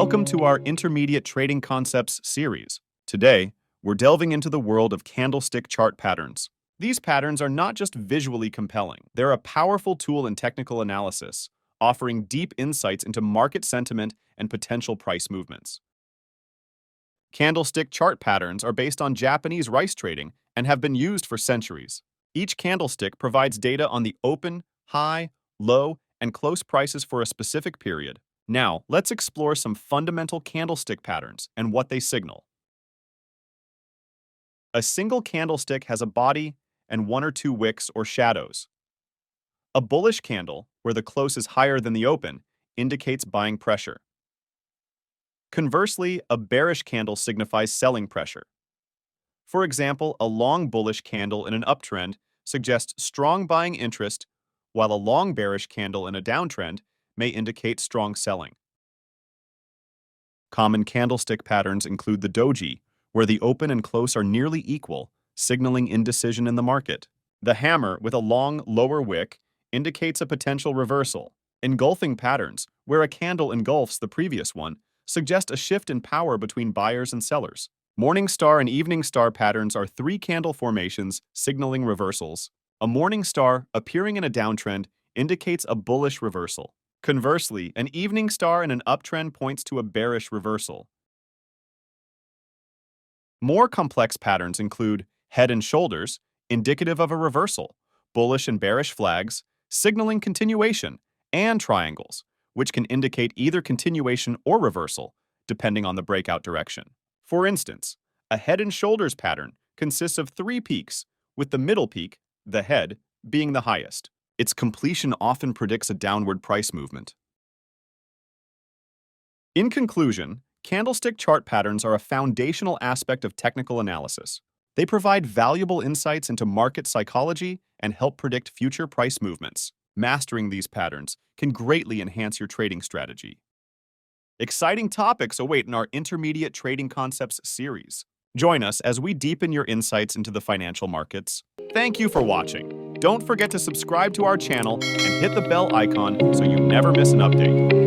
Welcome to our Intermediate Trading Concepts series. Today, we're delving into the world of candlestick chart patterns. These patterns are not just visually compelling, they're a powerful tool in technical analysis, offering deep insights into market sentiment and potential price movements. Candlestick chart patterns are based on Japanese rice trading and have been used for centuries. Each candlestick provides data on the open, high, low, and close prices for a specific period. Now, let's explore some fundamental candlestick patterns and what they signal. A single candlestick has a body and one or two wicks or shadows. A bullish candle, where the close is higher than the open, indicates buying pressure. Conversely, a bearish candle signifies selling pressure. For example, a long bullish candle in an uptrend suggests strong buying interest, while a long bearish candle in a downtrend may indicate strong selling. Common candlestick patterns include the doji, where the open and close are nearly equal, signaling indecision in the market. The hammer, with a long lower wick, indicates a potential reversal. Engulfing patterns, where a candle engulfs the previous one, suggest a shift in power between buyers and sellers. Morning star and evening star patterns are three-candle formations signaling reversals. A morning star appearing in a downtrend indicates a bullish reversal. Conversely, an evening star in an uptrend points to a bearish reversal. More complex patterns include head and shoulders, indicative of a reversal, bullish and bearish flags, signaling continuation, and triangles, which can indicate either continuation or reversal, depending on the breakout direction. For instance, a head and shoulders pattern consists of three peaks, with the middle peak, the head, being the highest. Its completion often predicts a downward price movement. In conclusion, candlestick chart patterns are a foundational aspect of technical analysis. They provide valuable insights into market psychology and help predict future price movements. Mastering these patterns can greatly enhance your trading strategy. Exciting topics await in our Intermediate Trading Concepts series. Join us as we deepen your insights into the financial markets. Thank you for watching. Don't forget to subscribe to our channel and hit the bell icon so you never miss an update.